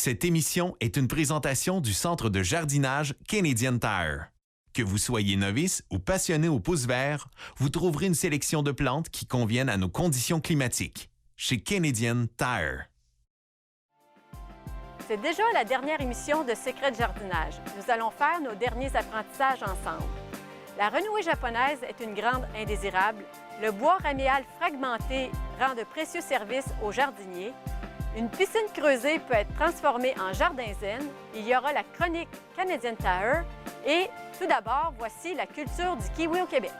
Cette émission est une présentation du Centre de jardinage Canadian Tire. Que vous soyez novice ou passionné au pouce vert, vous trouverez une sélection de plantes qui conviennent à nos conditions climatiques. Chez Canadian Tire. C'est déjà la dernière émission de Secrets de jardinage. Nous allons faire nos derniers apprentissages ensemble. La renouée japonaise est une grande indésirable. Le bois raméal fragmenté rend de précieux services aux jardiniers. Une piscine creusée peut être transformée en jardin zen. Il y aura la chronique Canadian Tire. Et tout d'abord, voici la culture du kiwi au Québec.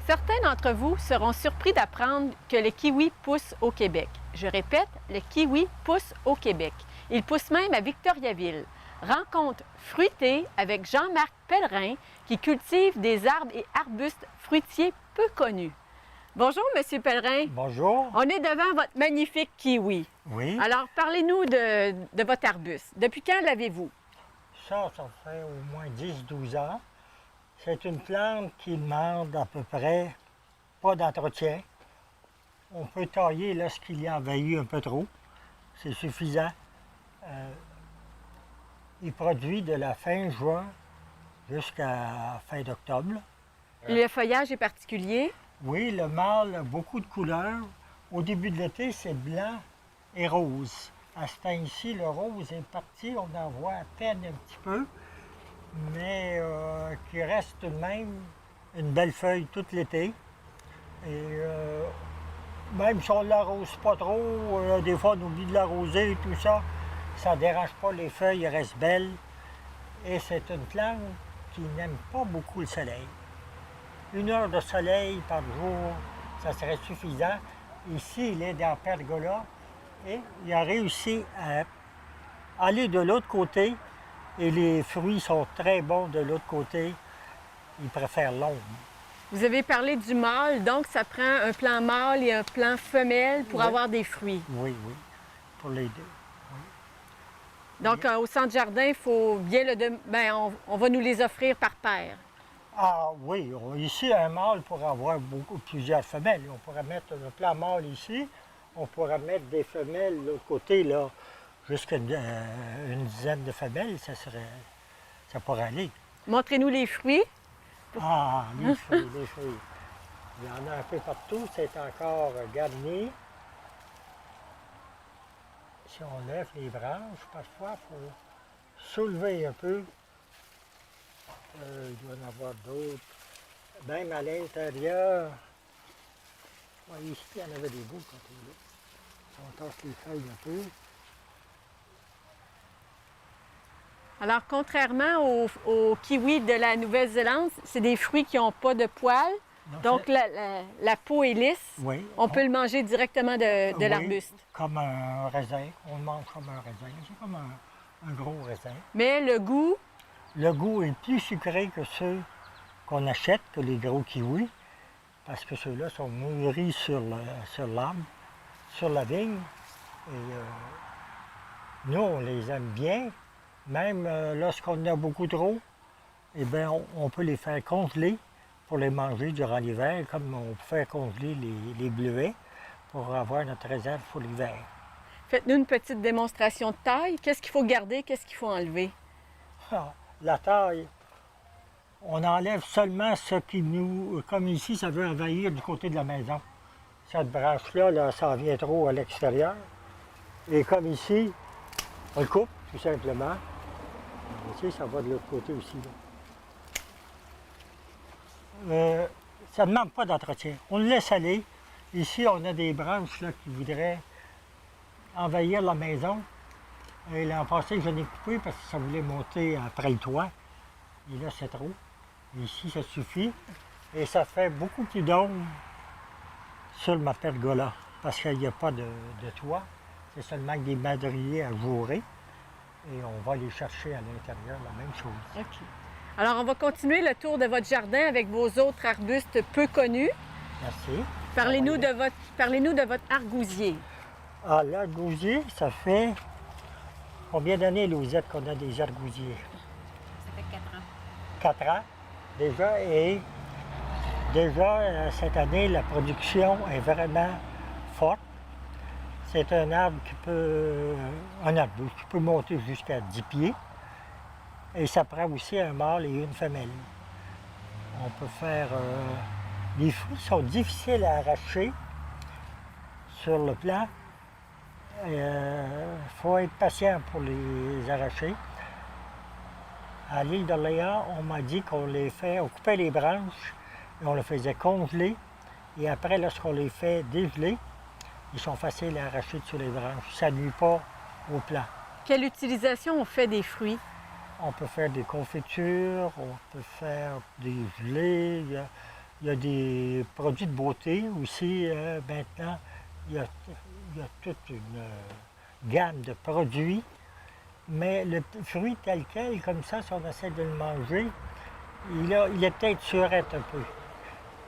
Certains d'entre vous seront surpris d'apprendre que le kiwi pousse au Québec. Je répète, le kiwi pousse au Québec. Il pousse même à Victoriaville. Rencontre fruitée avec Jean-Marc Pellerin qui cultive des arbres et arbustes fruitiers peu connus. Bonjour, Monsieur Pellerin. Bonjour. On est devant votre magnifique kiwi. Oui. Alors, parlez-nous de votre arbuste. Depuis quand l'avez-vous? Ça fait au moins 10-12 ans. C'est une plante qui demande à peu près pas d'entretien. On peut tailler lorsqu'il y a envahi un peu trop. C'est suffisant. Il produit de la fin juin jusqu'à fin d'octobre. Le feuillage est particulier? Oui, le mâle a beaucoup de couleurs. Au début de l'été, c'est blanc et rose. À ce temps-ci, le rose est parti, on en voit à peine un petit peu, mais qui reste tout de même une belle feuille tout l'été. Et même si on ne l'arrose pas trop, des fois on oublie de l'arroser et tout ça, ça ne dérange pas les feuilles, elles restent belles. Et c'est une plante qui n'aime pas beaucoup le soleil. 1 heure de soleil par jour, ça serait suffisant. Ici, il est dans la pergola et il a réussi à aller de l'autre côté. Et les fruits sont très bons de l'autre côté. Ils préfèrent l'ombre. Vous avez parlé du mâle, donc ça prend un plant mâle et un plant femelle pour Oui. avoir des fruits. Oui, oui, pour les deux. Donc, au centre jardin, il faut bien on va nous les offrir par paire. Ah oui, ici, un mâle pour avoir plusieurs femelles. On pourrait mettre un plant mâle ici. On pourrait mettre des femelles de l'autre côté, là, jusqu'à une dizaine de femelles, ça pourrait aller. Montrez-nous les fruits. Ah, les fruits, les fruits. Il y en a un peu partout, c'est encore garni. Si on lève les branches, parfois, il faut soulever un peu. Il doit y en avoir d'autres. Même à l'intérieur. Ouais, ici, il y en avait des bouts quand on est là. Si on tasse les feuilles un peu. Alors, contrairement aux kiwis de la Nouvelle-Zélande, c'est des fruits qui n'ont pas de poils. Non, Donc, la peau est lisse. Oui. On peut le manger directement de Oui, l'arbuste. Comme un raisin. On le mange comme un raisin. C'est comme un gros raisin. Mais le goût, Le goût est plus sucré que ceux qu'on achète, que les gros kiwis, parce que ceux-là sont mûris sur l'arbre, sur la vigne. Et nous, on les aime bien. Même lorsqu'on en a beaucoup trop, eh bien, on peut les faire congeler pour les manger durant l'hiver, comme on peut faire congeler les bleuets pour avoir notre réserve pour l'hiver. faites-nous une petite démonstration de taille. Qu'est-ce qu'il faut garder, qu'est-ce qu'il faut enlever? Ah, la taille, on enlève seulement ce qui nous... Comme ici, ça veut envahir du côté de la maison. Cette branche-là, là, ça vient trop à l'extérieur. Et comme ici, on le coupe, tout simplement. Ici, ça va de l'autre côté aussi. Là. Ça ne demande pas d'entretien. On le laisse aller. Ici, on a des branches là, qui voudraient envahir la maison. Et l'an passé, je l'ai coupé parce que ça voulait monter après le toit. Et là, c'est trop. Ici, ça suffit. Et ça fait beaucoup plus d'ombre sur ma pergola parce qu'il n'y a pas de toit. C'est seulement des madriers à jourer. Et on va aller chercher à l'intérieur la même chose. OK. Alors, on va continuer le tour de votre jardin avec vos autres arbustes peu connus. Merci. Parlez-nous de votre argousier. Ah, l'argousier, ça fait combien d'années, Louisette, qu'on a des argousiers? Ça fait 4 ans. 4 ans déjà. Et déjà, cette année, la production est vraiment forte. C'est un arbre qui peut, un arbuste qui peut monter jusqu'à 10 pieds. Et ça prend aussi un mâle et une femelle. On peut faire... les fruits sont difficiles à arracher sur le plant. Il faut être patient pour les arracher. À l'île d'Orléans, on m'a dit qu'on on coupait les branches et on les faisait congeler. Et après, lorsqu'on les fait dégeler, ils sont faciles à arracher sur les branches. Ça ne nuit pas au plant. Quelle utilisation on fait des fruits? On peut faire des confitures, on peut faire des gelées, il y a des produits de beauté aussi. Maintenant, il y a toute une gamme de produits. Mais le fruit tel quel, comme ça, si on essaie de le manger, il est peut-être surette un peu.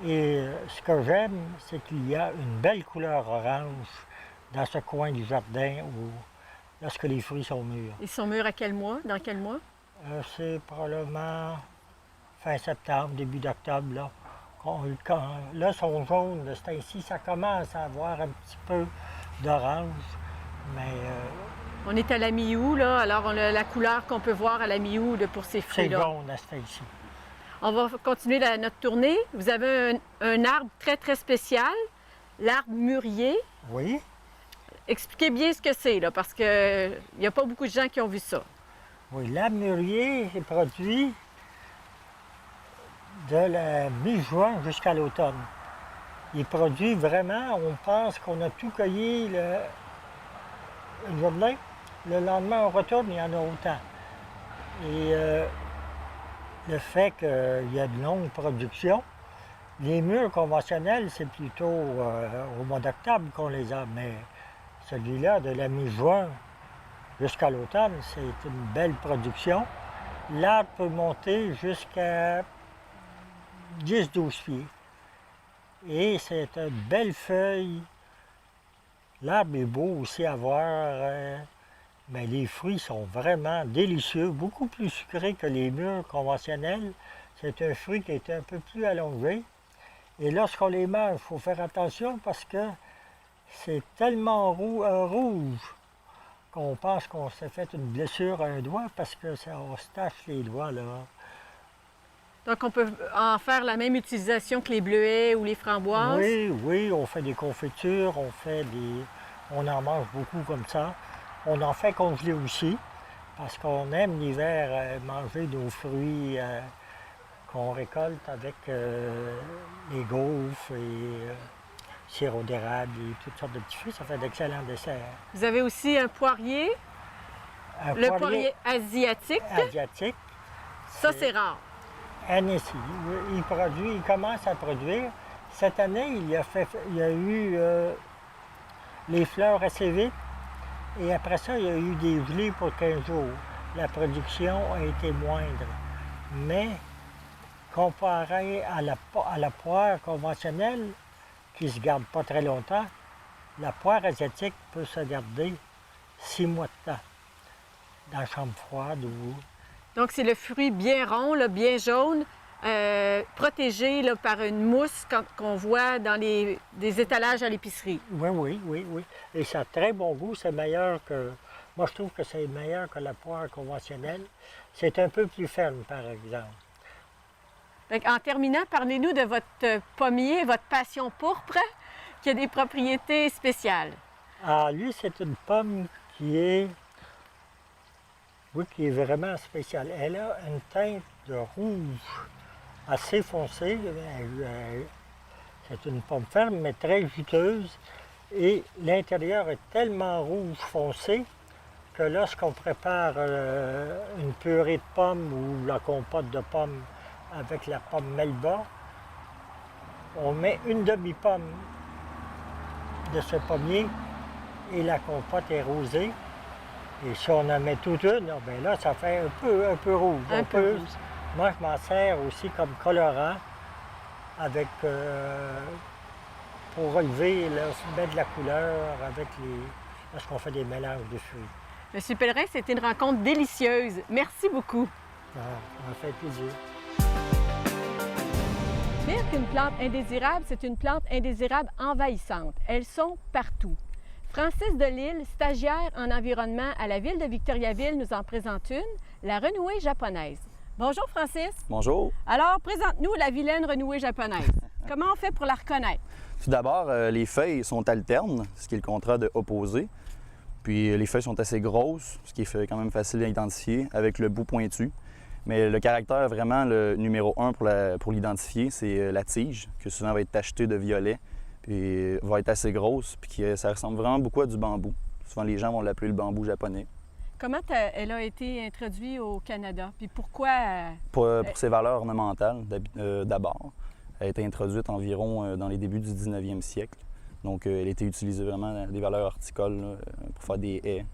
Et ce que j'aime, c'est qu'il y a une belle couleur orange dans ce coin du jardin lorsque les fruits sont mûrs. Ils sont mûrs à quel mois? Dans quel mois? C'est probablement fin septembre, début d'octobre. Là, ils sont jaunes. C'est ainsi, ça commence à avoir un petit peu d'orange. Mais On est à la mi-août, là, alors on a la couleur qu'on peut voir à la mi-août pour ces c'est fruits-là. jaune à ce ici. On va continuer notre tournée. Vous avez un arbre très, très spécial, l'arbre mûrier. Oui. Expliquez bien ce que c'est, là, parce qu'il n'y a pas beaucoup de gens qui ont vu ça. Oui, l'arbre mûrier est produit de la mi-juin jusqu'à l'automne. Il est produit vraiment, on pense qu'on a tout cueilli le journée. Le lendemain, on retourne, il y en a autant. Et le fait qu'il y a de longues productions, les mûres conventionnelles, c'est plutôt au mois d'octobre qu'on les a, mais celui-là, de la mi-juin jusqu'à l'automne, c'est une belle production. L'arbre peut monter jusqu'à 10-12 pieds. Et c'est une belle feuille. L'arbre est beau aussi à voir, mais les fruits sont vraiment délicieux, beaucoup plus sucrés que les mûres conventionnelles. C'est un fruit qui est un peu plus allongé. Et lorsqu'on les mange, il faut faire attention parce que c'est tellement rouge qu'on pense qu'on s'est fait une blessure à un doigt parce que on se tache les doigts, là. Donc, on peut en faire la même utilisation que les bleuets ou les framboises? Oui, on fait des confitures, on en mange beaucoup comme ça. On en fait congeler aussi, parce qu'on aime l'hiver manger nos fruits qu'on récolte avec les gaufres et sirop d'érable et toutes sortes de petits fruits. Ça fait d'excellents desserts. Vous avez aussi un poirier, le poirier asiatique. Asiatique. Ça, c'est rare. Annecy. Il commence à produire. Cette année, il y a eu les fleurs assez vite. Et après ça, il y a eu des gelées pour 15 jours. La production a été moindre. Mais comparé à la poire conventionnelle, qui ne se garde pas très longtemps, la poire asiatique peut se garder 6 mois de temps dans la chambre froide ou... Donc, c'est le fruit bien rond, là, bien jaune, protégé là, par une mousse qu'on voit dans des étalages à l'épicerie. Oui. Et ça a très bon goût. C'est meilleur que... Moi, je trouve que c'est meilleur que la poire conventionnelle. C'est un peu plus ferme, par exemple. Donc, en terminant, parlez-nous de votre pommier, votre passion pourpre, qui a des propriétés spéciales. Ah, lui, c'est une pomme qui est vraiment spéciale. Elle a une teinte de rouge assez foncée. C'est une pomme ferme, mais très juteuse. Et l'intérieur est tellement rouge foncé que lorsqu'on prépare une purée de pommes ou la compote de pommes avec la pomme Melba, on met une demi-pomme de ce pommier et la compote est rosée. Et si on en met toute une, bien là, ça fait un peu rouge. Un peu rouge. Moi, je m'en sers aussi comme colorant avec, pour relever, là, mettre de la couleur avec parce qu'on fait des mélanges de fruits. Monsieur Pellerin, c'était une rencontre délicieuse. Merci beaucoup. Ça m'a fait plaisir. Pire qu'une plante indésirable, c'est une plante indésirable envahissante. Elles sont partout. Francis Delisle, stagiaire en environnement à la ville de Victoriaville, nous en présente une, la renouée japonaise. Bonjour Francis. Bonjour. Alors, présente-nous la vilaine renouée japonaise. Comment on fait pour la reconnaître? Tout d'abord, les feuilles sont alternes, ce qui est le contraire de opposé. Puis les feuilles sont assez grosses, ce qui est quand même facile à identifier, avec le bout pointu. Mais le caractère vraiment le numéro 1 pour l'identifier, c'est la tige, qui souvent va être tachetée de violet, puis va être assez grosse, puis ça ressemble vraiment beaucoup à du bambou. Souvent, les gens vont l'appeler le bambou japonais. Comment elle a été introduite au Canada? Puis pourquoi? Pour ses valeurs ornementales, d'abord. Elle a été introduite environ dans les débuts du 19e siècle. Donc, elle a été utilisée vraiment dans des valeurs horticoles là, pour faire des haies.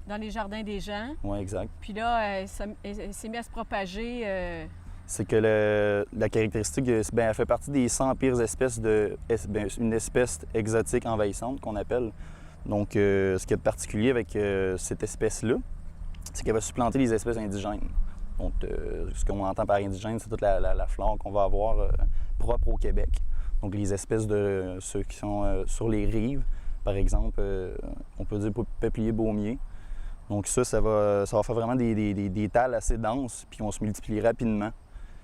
Dans les jardins des gens. Oui, exact. Puis là, elle s'est mise à se propager. C'est que la caractéristique, elle fait partie des 100 pires espèces une espèce exotique envahissante qu'on appelle. Donc, ce qui est particulier avec cette espèce-là, c'est qu'elle va supplanter les espèces indigènes. Donc, ce qu'on entend par indigène, c'est toute la flore qu'on va avoir propre au Québec. Donc, les espèces de ceux qui sont sur les rives, par exemple, on peut dire peuplier baumier. Donc ça va faire vraiment des tales assez denses, puis on se multiplie rapidement.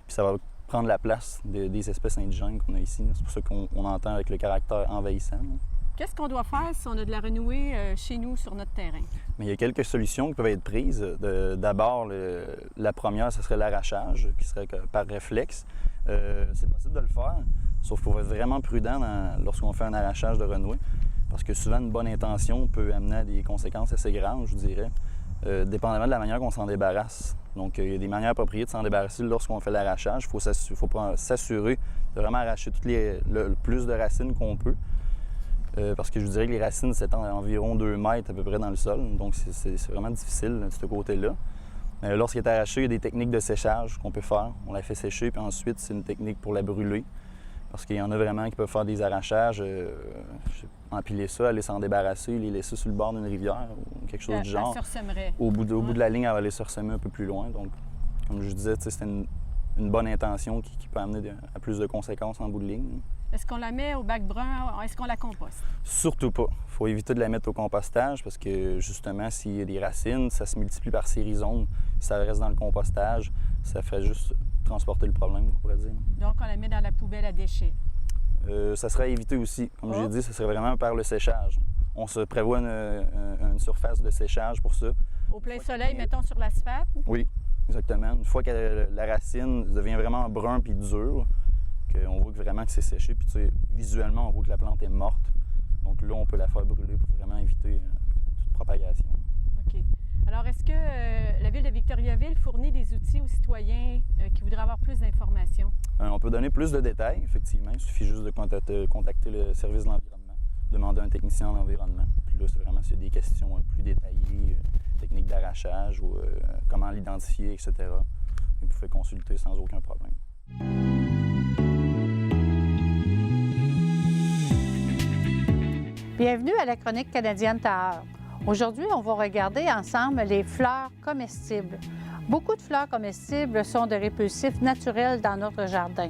Puis ça va prendre la place des espèces indigènes qu'on a ici. C'est pour ça qu'on entend avec le caractère envahissant. Qu'est-ce qu'on doit faire si on a de la renouée chez nous, sur notre terrain? Mais il y a quelques solutions qui peuvent être prises. D'abord, la première, ce serait l'arrachage, qui serait par réflexe. C'est possible de le faire, sauf qu'il faut être vraiment prudent lorsqu'on fait un arrachage de renouée. Parce que souvent, une bonne intention peut amener à des conséquences assez graves, je vous dirais, dépendamment de la manière qu'on s'en débarrasse. Donc, il y a des manières appropriées de s'en débarrasser lorsqu'on fait l'arrachage. Il faut s'assurer de vraiment arracher le plus de racines qu'on peut. Parce que je vous dirais que les racines s'étendent à environ 2 mètres à peu près dans le sol. Donc, c'est vraiment difficile de ce côté-là. Lorsqu'il est arraché, il y a des techniques de séchage qu'on peut faire. On la fait sécher, puis ensuite, c'est une technique pour la brûler. Parce qu'il y en a vraiment qui peuvent faire des arrachages, empiler ça, aller s'en débarrasser, les laisser sur le bord d'une rivière ou quelque chose du genre. Au bout de la ligne, elle va aller se ressemer un peu plus loin. Donc, comme je disais, c'est une bonne intention qui peut amener à plus de conséquences en bout de ligne. Est-ce qu'on la met au bac brun? Est-ce qu'on la composte? Surtout pas. Il faut éviter de la mettre au compostage parce que, justement, s'il y a des racines, ça se multiplie par ces rhizomes. Si ça reste dans le compostage, ça fait juste transporter le problème, on pourrait dire. Donc, on la met dans la poubelle à déchets? Ça serait à éviter aussi. Comme j'ai dit, ce serait vraiment par le séchage. On se prévoit une surface de séchage pour ça. Au plein soleil, mettons sur l'asphalte? Oui, exactement. Une fois que la racine devient vraiment brun puis dure, qu'on voit vraiment que c'est séché, puis visuellement, on voit que la plante est morte. Donc là, on peut la faire brûler pour vraiment éviter toute propagation. OK. Alors, est-ce que la Ville de Victoriaville fournit des outils aux citoyens qui voudraient avoir plus d'informations? On peut donner plus de détails, effectivement. Il suffit juste de contacter le service de l'environnement, demander à un technicien en environnement. Puis là, c'est vraiment s'il y a des questions plus détaillées, techniques d'arrachage ou comment l'identifier, etc. Vous pouvez consulter sans aucun problème. Bienvenue à la Chronique canadienne Tahr. Aujourd'hui, on va regarder ensemble les fleurs comestibles. Beaucoup de fleurs comestibles sont des répulsifs naturels dans notre jardin.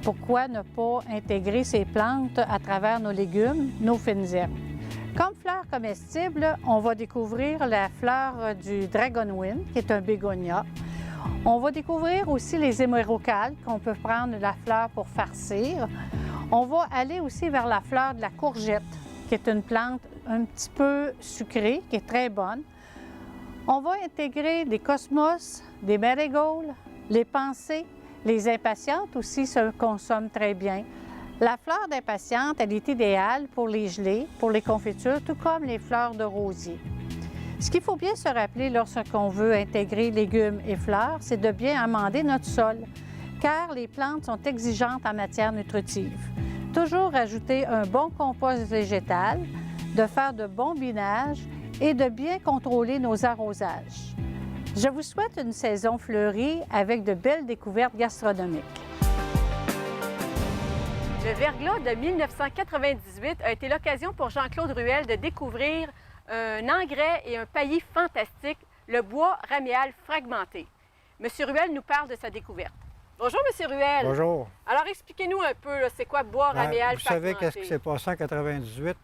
Pourquoi ne pas intégrer ces plantes à travers nos légumes, nos fines herbes? Comme fleurs comestibles, on va découvrir la fleur du dragonwind, qui est un bégonia. On va découvrir aussi les hémérocalles, qu'on peut prendre la fleur pour farcir. On va aller aussi vers la fleur de la courgette, qui est une plante un petit peu sucrée, qui est très bonne. On va intégrer des cosmos, des marigolds, les pensées, les impatientes aussi se consomment très bien. La fleur d'impatiente, elle est idéale pour les gelées, pour les confitures, tout comme les fleurs de rosier. Ce qu'il faut bien se rappeler lorsqu'on veut intégrer légumes et fleurs, c'est de bien amender notre sol, car les plantes sont exigeantes en matière nutritive. Toujours ajouter un bon compost végétal, de faire de bons binages et de bien contrôler nos arrosages. Je vous souhaite une saison fleurie avec de belles découvertes gastronomiques. Le verglas de 1998 a été l'occasion pour Jean-Claude Ruel de découvrir un engrais et un paillis fantastique, le bois raméal fragmenté. Monsieur Ruel nous parle de sa découverte. Bonjour, Monsieur Ruel. Bonjour. Alors, expliquez-nous un peu, là, c'est quoi bois raméal Vous fragmenté? savez qu'est-ce qui s'est passé en 98?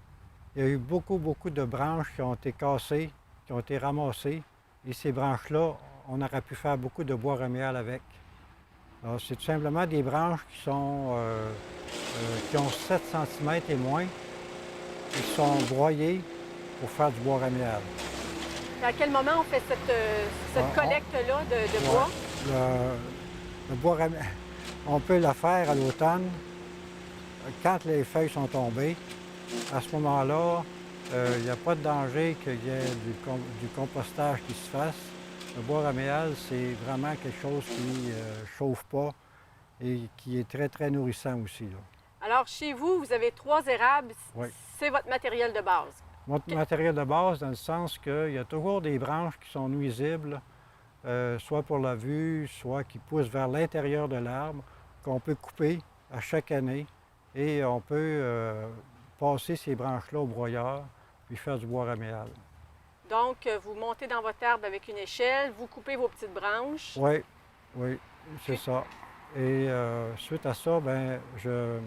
Il y a eu beaucoup de branches qui ont été cassées, qui ont été ramassées. Et ces branches-là, on aurait pu faire beaucoup de bois raméal avec. Alors, c'est tout simplement des branches qui ont 7 cm et moins, qui sont broyées pour faire du bois raméal. À quel moment on fait cette collecte-là de bois? Le bois raméal, on peut le faire à l'automne, quand les feuilles sont tombées. À ce moment-là, il n'y a pas de danger qu'il y ait du compostage qui se fasse. Le bois raméal, c'est vraiment quelque chose qui ne chauffe pas et qui est très, très nourrissant aussi, là. Alors, chez vous, vous avez 3 érables. Oui. C'est votre matériel de base. Notre matériel de base, dans le sens qu'il y a toujours des branches qui sont nuisibles, soit pour la vue, soit qui poussent vers l'intérieur de l'arbre, qu'on peut couper à chaque année. Et on peut passer ces branches-là au broyeur, puis faire du bois raméal. Donc, vous montez dans votre arbre avec une échelle, vous coupez vos petites branches. Oui, c'est ça. Et suite à ça, bien, je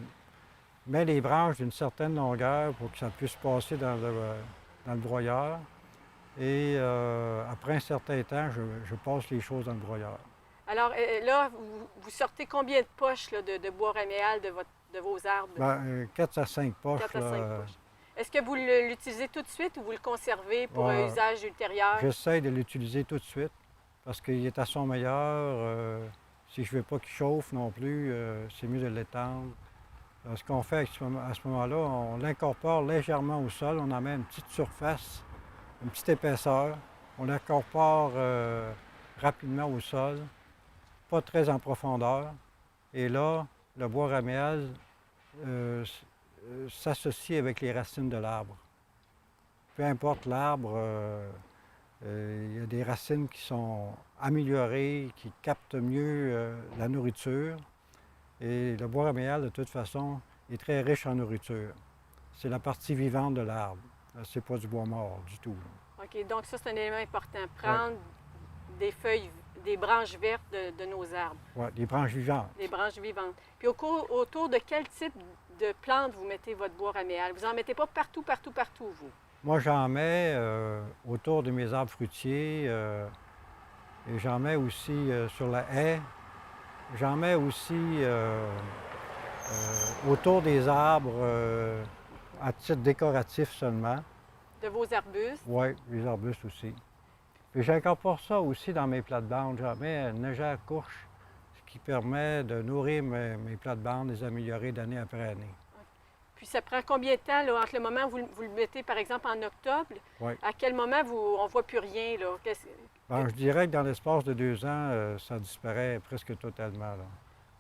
mets les branches d'une certaine longueur pour que ça puisse passer dans le broyeur. Et après un certain temps, je passe les choses dans le broyeur. Alors là, vous sortez combien de poches là, de bois raméal de vos arbres? Bien, 4 à 5 poches. 4 à 5 là, poches. Est-ce que vous l'utilisez tout de suite ou vous le conservez pour un usage ultérieur? J'essaie de l'utiliser tout de suite parce qu'il est à son meilleur. Si je ne veux pas qu'il chauffe non plus, c'est mieux de l'étendre. Ce qu'on fait à ce moment-là, on l'incorpore légèrement au sol. On en met une petite surface, une petite épaisseur. On l'incorpore rapidement au sol, pas très en profondeur. Et là, le bois raméal s'associe avec les racines de l'arbre. Peu importe l'arbre, il y a des racines qui sont améliorées, qui captent mieux la nourriture. Et le bois raméal, de toute façon, est très riche en nourriture. C'est la partie vivante de l'arbre. C'est pas du bois mort du tout. OK, donc ça, c'est un élément important. Prendre des feuilles, des branches vertes de nos arbres. Oui, des branches vivantes. Des branches vivantes. Puis autour de quel type de plantes vous mettez votre bois raméal? Vous n'en mettez pas partout, vous? Moi, j'en mets autour de mes arbres fruitiers et j'en mets aussi sur la haie. J'en mets aussi autour des arbres à titre décoratif seulement. De vos arbustes? Oui, les arbustes aussi. Puis j'incorpore ça aussi dans mes plates-bandes. J'en mets une légère couche, ce qui permet de nourrir mes plates-bandes, les améliorer d'année après année. Puis ça prend combien de temps là, entre le moment où vous le mettez, par exemple, en octobre? Oui. À quel moment on ne voit plus rien? Là? Bien, je dirais que dans l'espace de 2 ans, ça disparaît presque totalement, là.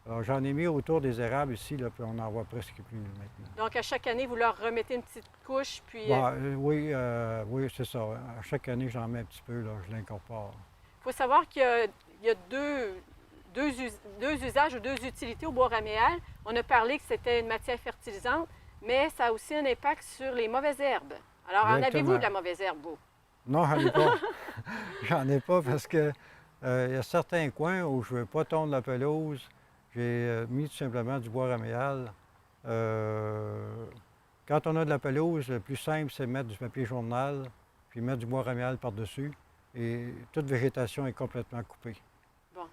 Alors, j'en ai mis autour des érables ici, là, puis on n'en voit presque plus maintenant. Donc, à chaque année, vous leur remettez une petite couche, puis... Oui, c'est ça. À chaque année, j'en mets un petit peu, là, je l'incorpore. Il faut savoir qu'il y a deux usages ou 2 utilités au bois raméal. On a parlé que c'était une matière fertilisante, mais ça a aussi un impact sur les mauvaises herbes. Alors, en avez-vous de la mauvaise herbe, vous? Non, j'en ai pas. J'en ai pas parce que il y a certains coins où je ne veux pas tondre la pelouse. J'ai mis tout simplement du bois raméal. Quand on a de la pelouse, le plus simple, c'est mettre du papier journal, puis mettre du bois raméal par-dessus. Et toute végétation est complètement coupée. Bon.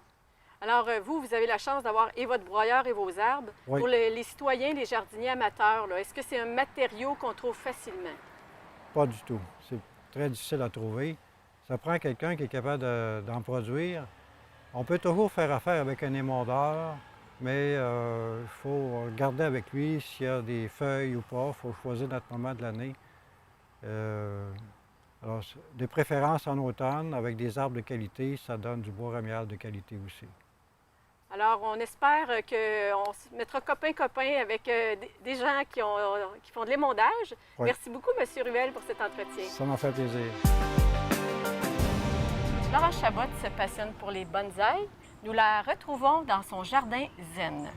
Alors, vous avez la chance d'avoir et votre broyeur et vos arbres. Oui. Pour les citoyens, les jardiniers amateurs, est-ce que c'est un matériau qu'on trouve facilement? Pas du tout. C'est très difficile à trouver. Ça prend quelqu'un qui est capable d'en produire. On peut toujours faire affaire avec un émondeur, mais il faut regarder avec lui s'il y a des feuilles ou pas. Il faut choisir notre moment de l'année. Alors, de préférence en automne, avec des arbres de qualité, ça donne du bois raméal de qualité aussi. Alors, on espère qu'on se mettra copain-copain avec des gens qui font de l'émondage. Oui. Merci beaucoup, M. Ruel, pour cet entretien. Ça m'a fait plaisir. Florence Chabot se passionne pour les bonsaïs. Nous la retrouvons dans son jardin zen.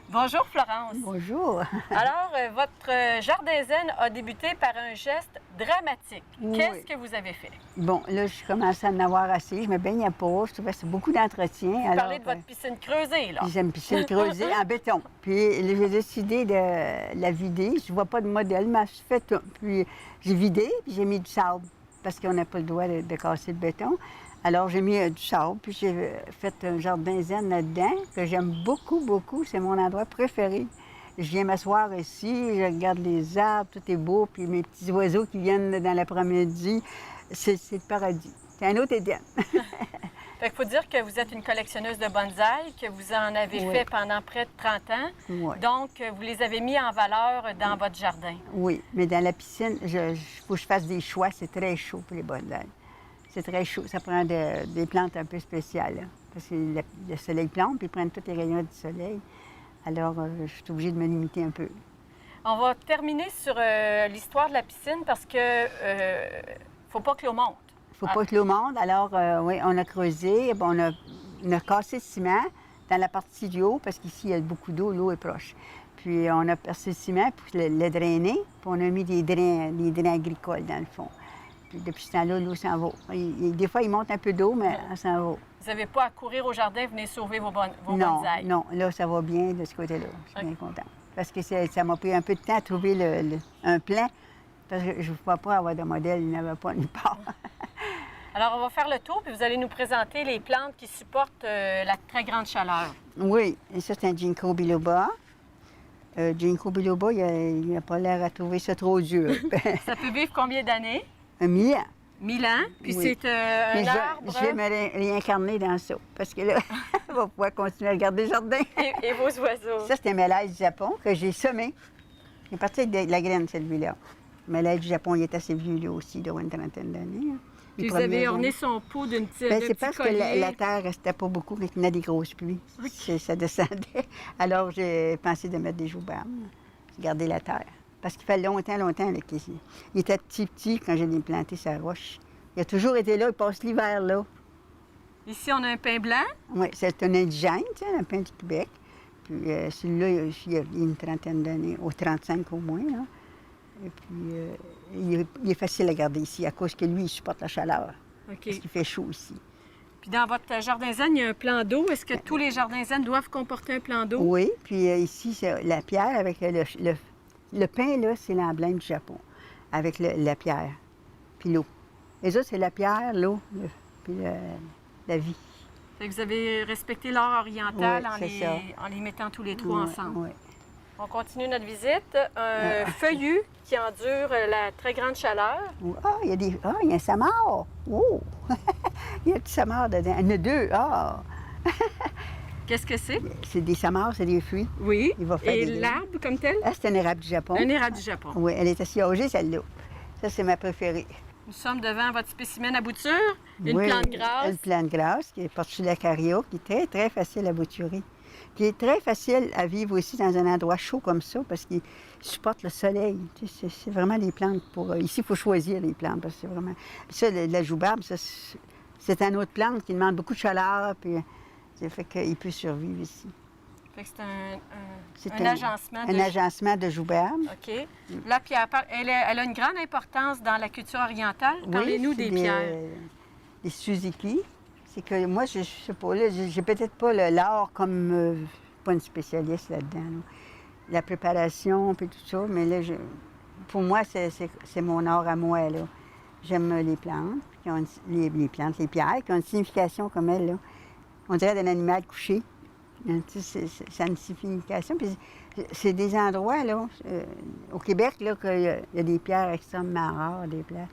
Bonjour, Florence. Bonjour. Alors, votre jardin zen a débuté par un geste dramatique. Oui. Qu'est-ce que vous avez fait? Bon, là, je commençais à en avoir assez. Je me baignais pas. Je trouvais que c'est beaucoup d'entretien. Vous Alors, parlez de votre piscine creusée, là. j'ai une piscine creusée en béton. Puis là, j'ai décidé de la vider. Je vois pas de modèle, mais je fais tout. Puis j'ai vidé, puis j'ai mis du sable, parce qu'on n'a pas le droit de casser le béton. Alors, j'ai mis du sable, puis j'ai fait un jardin zen là-dedans, que j'aime beaucoup, beaucoup. C'est mon endroit préféré. Je viens m'asseoir ici, je regarde les arbres, tout est beau, puis mes petits oiseaux qui viennent dans l'après-midi. C'est le paradis. C'est un autre Éden. Fait qu'il faut dire que vous êtes une collectionneuse de bonsaïs, que vous en avez Oui. fait pendant près de 30 ans. Oui. Donc, vous les avez mis en valeur dans votre jardin. Oui, mais dans la piscine, il faut que je fasse des choix. C'est très chaud pour les bonsaïs. C'est très chaud. Ça prend des plantes un peu spéciales, là, parce que le soleil plombe, puis ils prennent tous les rayons du soleil. Alors, je suis obligée de me limiter un peu. On va terminer sur l'histoire de la piscine parce que faut pas que l'eau monte. Il ne faut pas que l'eau monte. Alors, oui, on a creusé, bon, on a cassé le ciment dans la partie du haut, parce qu'ici, il y a beaucoup d'eau, l'eau est proche. Puis, on a percé le ciment pour le drainer, puis on a mis des drains agricoles dans le fond. Puis, depuis ce temps-là, l'eau s'en va. Des fois, il monte un peu d'eau, mais elle s'en va. Vous n'avez pas à courir au jardin, venez sauver vos Non, bonsaïs. non, là, ça va bien de ce côté-là. Je suis bien contente. Parce que ça m'a pris un peu de temps à trouver un plan, parce que je ne pouvais pas avoir de modèle, il n'y en avait pas nulle part. Alors, on va faire le tour, puis vous allez nous présenter les plantes qui supportent la très grande chaleur. Oui, et ça, c'est un ginkgo biloba. Ginkgo biloba, il n'a pas l'air à trouver ça trop dur. Ça peut vivre combien d'années? 1000 ans. 1000 ans. Puis Oui. c'est Mais un arbre. je vais me réincarner dans ça, parce que là, on va pouvoir continuer à regarder le jardin. Et vos oiseaux. Ça, c'est un mélaille du Japon que j'ai semé. Il est parti avec de la graine, celui-là. Le mélaille du Japon, il est assez vieux, lui aussi, il doit avoir une trentaine d'années. Hein. Puis Les vous avez premières orné années. son pot d'une petite. Ben, d'un c'est petit parce que collier. la terre restait pas beaucoup quand il y a des grosses pluies. Ça descendait. Alors, j'ai pensé de mettre des joubarmes, garder la terre. Parce qu'il fait longtemps là, qu'il il était petit quand je l'ai planté sa roche. Il a toujours été là, il passe l'hiver là. Ici, on a un pain blanc. Oui, c'est un indigène, tu sais, un pain du Québec. Puis celui-là, il a une trentaine d'années, ou 35 au moins. Là. Et puis, il est facile à garder ici, à cause que lui, il supporte la chaleur. OK. Parce qu'il fait chaud ici. Puis dans votre jardin zen, il y a un plan d'eau. Est-ce que tous les jardins zen doivent comporter un plan d'eau? Oui, puis ici, c'est la pierre avec le pain, là, c'est l'emblème du Japon, avec la pierre, puis l'eau. Les autres, c'est la pierre, l'eau, puis la vie. Fait que vous avez respecté l'art oriental Oui, c'est ça. en les mettant tous les trois Ouais, ensemble. ouais. On continue notre visite. Un feuillu qui endure la très grande chaleur. Ah, il y a un samar! Oh! Il y a un petit samar dedans. Il y en a deux. Ah! Qu'est-ce que c'est? C'est des samars, c'est des fruits. Oui. Il va faire Et des graines. l'arbre comme tel? Ah, c'est un érable du Japon. Un érable du Japon. Oui, elle est assez âgée, celle-là. Ça, c'est ma préférée. Nous sommes devant votre spécimen à bouture, une Oui, plante grasse. Une plante grasse qui est Portula caria, qui est très, très facile à bouturer. Qui est très facile à vivre aussi dans un endroit chaud comme ça, parce qu'il supporte le soleil. Tu sais, c'est vraiment des plantes pour... Ici, il faut choisir les plantes, parce que c'est vraiment... Ça, la joubarbe, ça, c'est une autre plante qui demande beaucoup de chaleur, puis ça fait qu'il peut survivre ici. Fait que C'est un agencement de... Un agencement de joubarbe. OK. La pierre, elle a une grande importance dans la culture orientale. Parlez-nous c'est des pierres. Des Suzuki. C'est que moi, je sais pas, là, j'ai peut-être pas l'art comme... pas une spécialiste là-dedans. Là. La préparation, puis tout ça, mais là, pour moi, c'est mon art à moi, là. J'aime les plantes, qui ont les pierres, qui ont une signification comme elle, là. On dirait d'un animal couché. Ça a une signification. Puis c'est des endroits, là, au Québec, là, qu'il y a des pierres extrêmement rares, des pierres.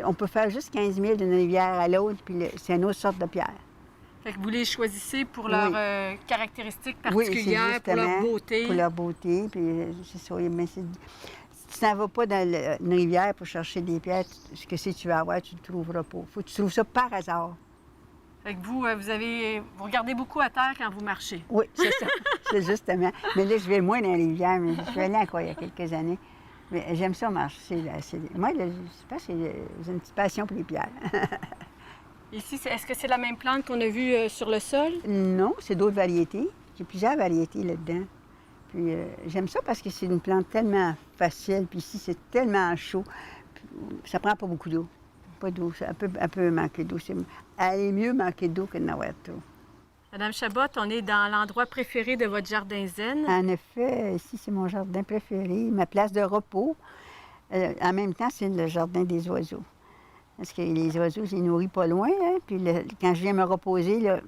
On peut faire juste 15 000 d'une rivière à l'autre, puis c'est une autre sorte de pierre. Fait que vous les choisissez pour Oui. leurs caractéristiques Oui, particulières, c'est pour leur justement beauté. Pour leur beauté, puis c'est ça. Mais si tu n'en vas pas dans une rivière pour chercher des pierres, ce que si tu vas avoir, tu ne le trouveras pas. Faut que tu trouves ça par hasard. Fait que vous regardez beaucoup à terre quand vous marchez. Oui, c'est ça. C'est justement. Mais là, je vais moins dans les rivières, mais je suis allée encore il y a quelques années. Mais j'aime ça marcher. Là. Moi, là, je pense que j'ai une petite passion pour les pierres. Ici, est-ce que c'est la même plante qu'on a vue sur le sol? Non, c'est d'autres variétés. J'ai plusieurs variétés là-dedans. Puis j'aime ça parce que c'est une plante tellement facile, puis ici, c'est tellement chaud. Puis, ça prend pas beaucoup d'eau. Pas d'eau, ça peut manquer d'eau. Elle est mieux manquer d'eau que de n'avoir trop. Madame Chabot, on est dans l'endroit préféré de votre jardin zen. En effet, ici, c'est mon jardin préféré, ma place de repos. En même temps, c'est le jardin des oiseaux. Parce que les oiseaux, je les nourris pas loin. Hein? Puis quand je viens me reposer, là,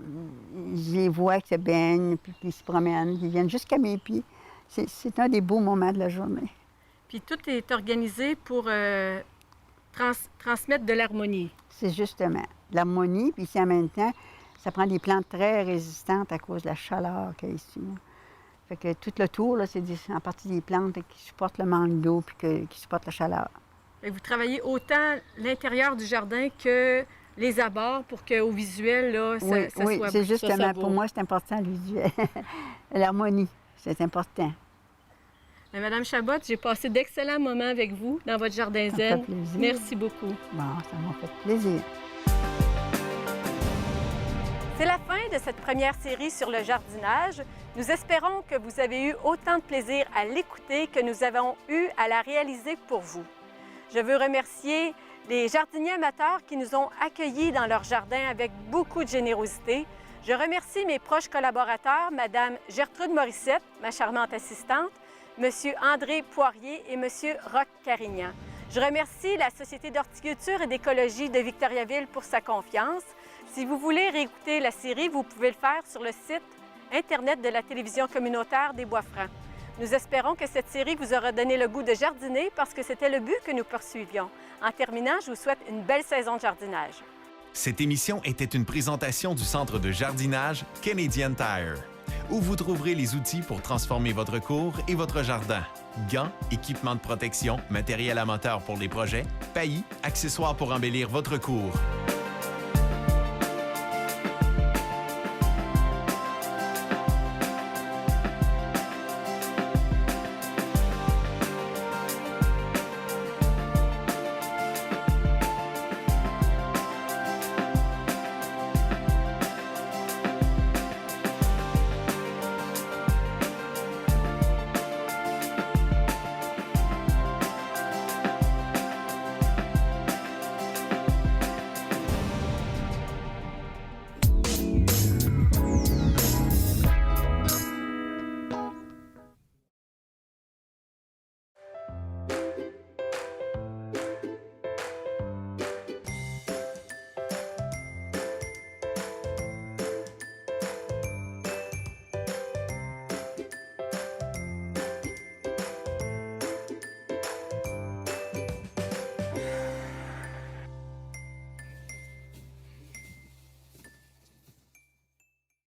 je les vois qui se baignent, puis ils se promènent, ils viennent jusqu'à mes pieds. C'est un des beaux moments de la journée. Puis tout est organisé pour transmettre de l'harmonie. C'est justement l'harmonie, puis en même temps, ça prend des plantes très résistantes à cause de la chaleur qu'il y a ici. Là. Fait que tout le tour, là, c'est en partie des plantes qui supportent le manque d'eau puis qui supportent la chaleur. Et vous travaillez autant l'intérieur du jardin que les abords pour qu'au visuel, là, ça oui, soit c'est justement, ça pour moi, c'est important, le visuel. L'harmonie, c'est important. Mais Madame Chabot, j'ai passé d'excellents moments avec vous dans votre jardin Ça zen. me fait plaisir. Merci beaucoup. Bon, ça m'a fait plaisir. C'est la fin de cette première série sur le jardinage. Nous espérons que vous avez eu autant de plaisir à l'écouter que nous avons eu à la réaliser pour vous. Je veux remercier les jardiniers amateurs qui nous ont accueillis dans leur jardin avec beaucoup de générosité. Je remercie mes proches collaborateurs, Mme Gertrude Morissette, ma charmante assistante, M. André Poirier et M. Roch Carignan. Je remercie la Société d'horticulture et d'écologie de Victoriaville pour sa confiance. Si vous voulez réécouter la série, vous pouvez le faire sur le site Internet de la télévision communautaire des Bois-Francs. Nous espérons que cette série vous aura donné le goût de jardiner parce que c'était le but que nous poursuivions. En terminant, je vous souhaite une belle saison de jardinage. Cette émission était une présentation du centre de jardinage Canadian Tire, où vous trouverez les outils pour transformer votre cour et votre jardin. Gants, équipements de protection, matériel à moteur pour les projets, paillis, accessoires pour embellir votre cour.